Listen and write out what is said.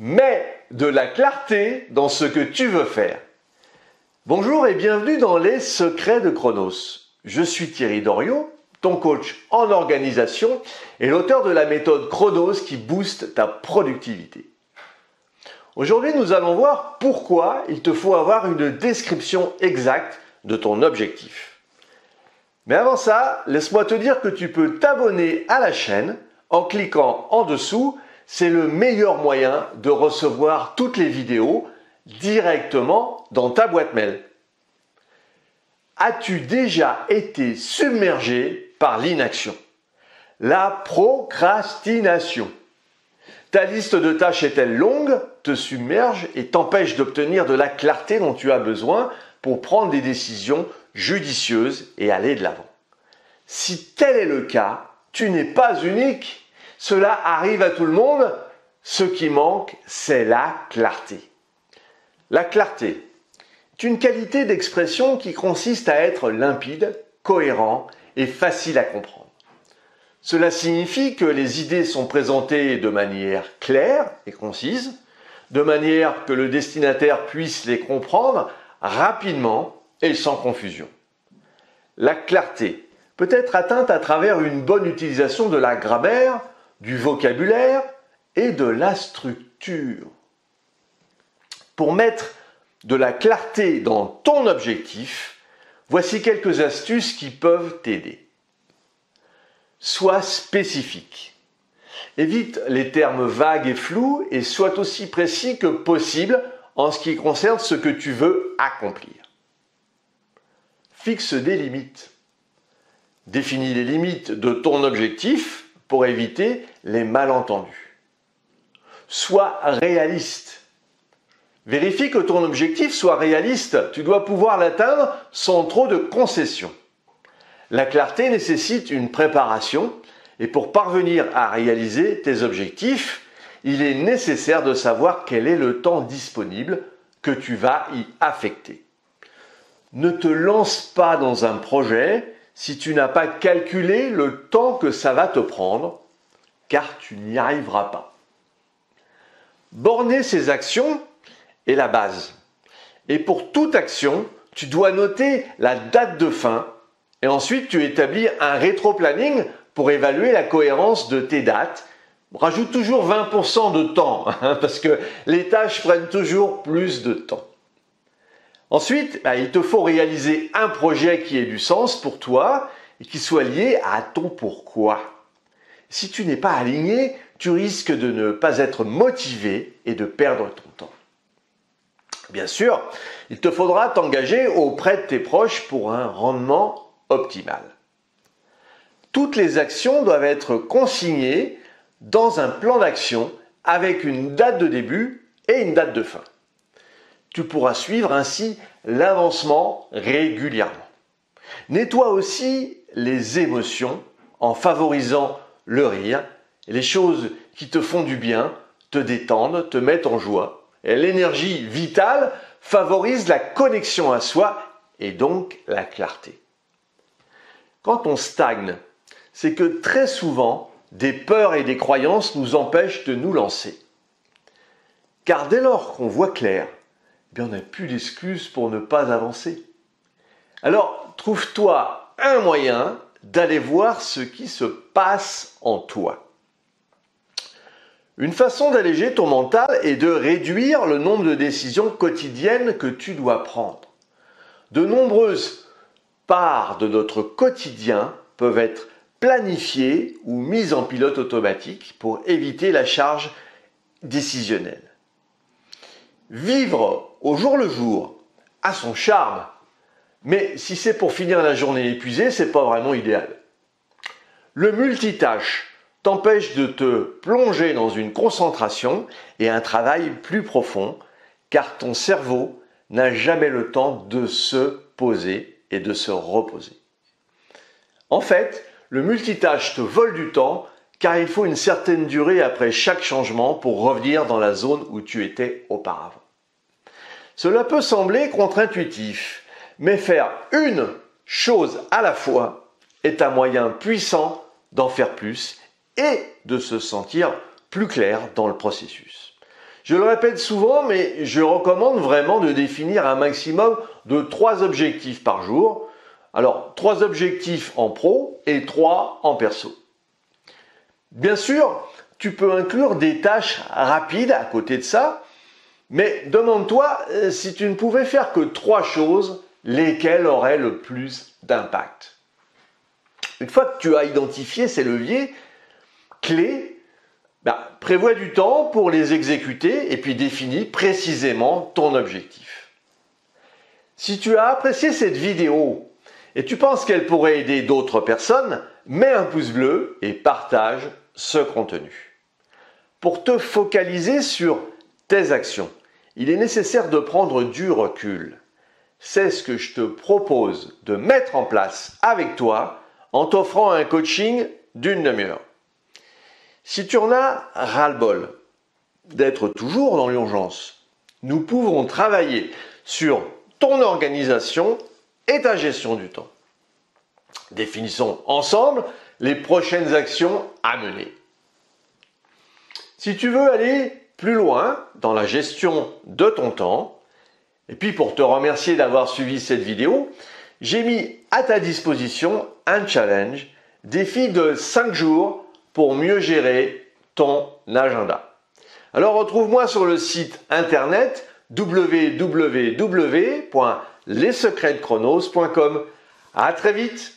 Mets de la clarté dans ce que tu veux faire. Bonjour et bienvenue dans les secrets de Chronos. Je suis Thierry Doriot, ton coach en organisation et l'auteur de la méthode Chronos qui booste ta productivité. Aujourd'hui, nous allons voir pourquoi il te faut avoir une description exacte de ton objectif. Mais avant ça, laisse-moi te dire que tu peux t'abonner à la chaîne en cliquant en dessous. C'est le meilleur moyen de recevoir toutes les vidéos directement dans ta boîte mail. As-tu déjà été submergé par l'inaction? La procrastination. Ta liste de tâches est-elle longue, te submerge et t'empêche d'obtenir de la clarté dont tu as besoin pour prendre des décisions judicieuses et aller de l'avant? Si tel est le cas, tu n'es pas unique. Cela arrive à tout le monde. Ce qui manque, c'est la clarté. La clarté est une qualité d'expression qui consiste à être limpide, cohérent et facile à comprendre. Cela signifie que les idées sont présentées de manière claire et concise, de manière que le destinataire puisse les comprendre rapidement et sans confusion. La clarté peut être atteinte à travers une bonne utilisation de la grammaire, du vocabulaire et de la structure. Pour mettre de la clarté dans ton objectif, voici quelques astuces qui peuvent t'aider. Sois spécifique. Évite les termes vagues et flous et sois aussi précis que possible en ce qui concerne ce que tu veux accomplir. Fixe des limites. Définis les limites de ton objectif pour éviter les malentendus. Sois réaliste. Vérifie que ton objectif soit réaliste. Tu dois pouvoir l'atteindre sans trop de concessions. La clarté nécessite une préparation et pour parvenir à réaliser tes objectifs, il est nécessaire de savoir quel est le temps disponible que tu vas y affecter. Ne te lance pas dans un projet si tu n'as pas calculé le temps que ça va te prendre, car tu n'y arriveras pas. Borner ses actions est la base. Et pour toute action, tu dois noter la date de fin et ensuite tu établis un rétro-planning pour évaluer la cohérence de tes dates. Rajoute toujours 20% de temps, parce que les tâches prennent toujours plus de temps. Ensuite, il te faut réaliser un projet qui ait du sens pour toi et qui soit lié à ton pourquoi. Si tu n'es pas aligné, tu risques de ne pas être motivé et de perdre ton temps. Bien sûr, il te faudra t'engager auprès de tes proches pour un rendement optimal. Toutes les actions doivent être consignées dans un plan d'action avec une date de début et une date de fin. Tu pourras suivre ainsi l'avancement régulièrement. Nettoie aussi les émotions en favorisant le rire, les choses qui te font du bien, te détendent, te mettent en joie. Et l'énergie vitale favorise la connexion à soi et donc la clarté. Quand on stagne, c'est que très souvent, des peurs et des croyances nous empêchent de nous lancer. Car dès lors qu'on voit clair, on n'a plus d'excuses pour ne pas avancer. Alors, trouve-toi un moyen d'aller voir ce qui se passe en toi. Une façon d'alléger ton mental est de réduire le nombre de décisions quotidiennes que tu dois prendre. De nombreuses parts de notre quotidien peuvent être planifiées ou mises en pilote automatique pour éviter la charge décisionnelle. Vivre au jour le jour a son charme, mais si c'est pour finir la journée épuisée, c'est pas vraiment idéal. Le multitâche t'empêche de te plonger dans une concentration et un travail plus profond, car ton cerveau n'a jamais le temps de se poser et de se reposer. En fait, le multitâche te vole du temps, car il faut une certaine durée après chaque changement pour revenir dans la zone où tu étais auparavant. Cela peut sembler contre-intuitif, mais faire une chose à la fois est un moyen puissant d'en faire plus et de se sentir plus clair dans le processus. Je le répète souvent, mais je recommande vraiment de définir un maximum de 3 objectifs par jour. Alors, 3 objectifs en pro et 3 en perso. Bien sûr, tu peux inclure des tâches rapides à côté de ça, mais demande-toi si tu ne pouvais faire que 3 choses, lesquelles auraient le plus d'impact. Une fois que tu as identifié ces leviers clés, prévois du temps pour les exécuter et puis définis précisément ton objectif. Si tu as apprécié cette vidéo et tu penses qu'elle pourrait aider d'autres personnes, mets un pouce bleu et partage ce contenu. Pour te focaliser sur tes actions, il est nécessaire de prendre du recul. C'est ce que je te propose de mettre en place avec toi en t'offrant un coaching d'une demi-heure. Si tu en as ras-le-bol d'être toujours dans l'urgence, nous pouvons travailler sur ton organisation et ta gestion du temps. Définissons ensemble les prochaines actions à mener. Si tu veux aller plus loin dans la gestion de ton temps, et puis pour te remercier d'avoir suivi cette vidéo, j'ai mis à ta disposition un challenge, défi de 5 jours pour mieux gérer ton agenda. Alors retrouve-moi sur le site internet www.lessecretsdechronos.com. À très vite!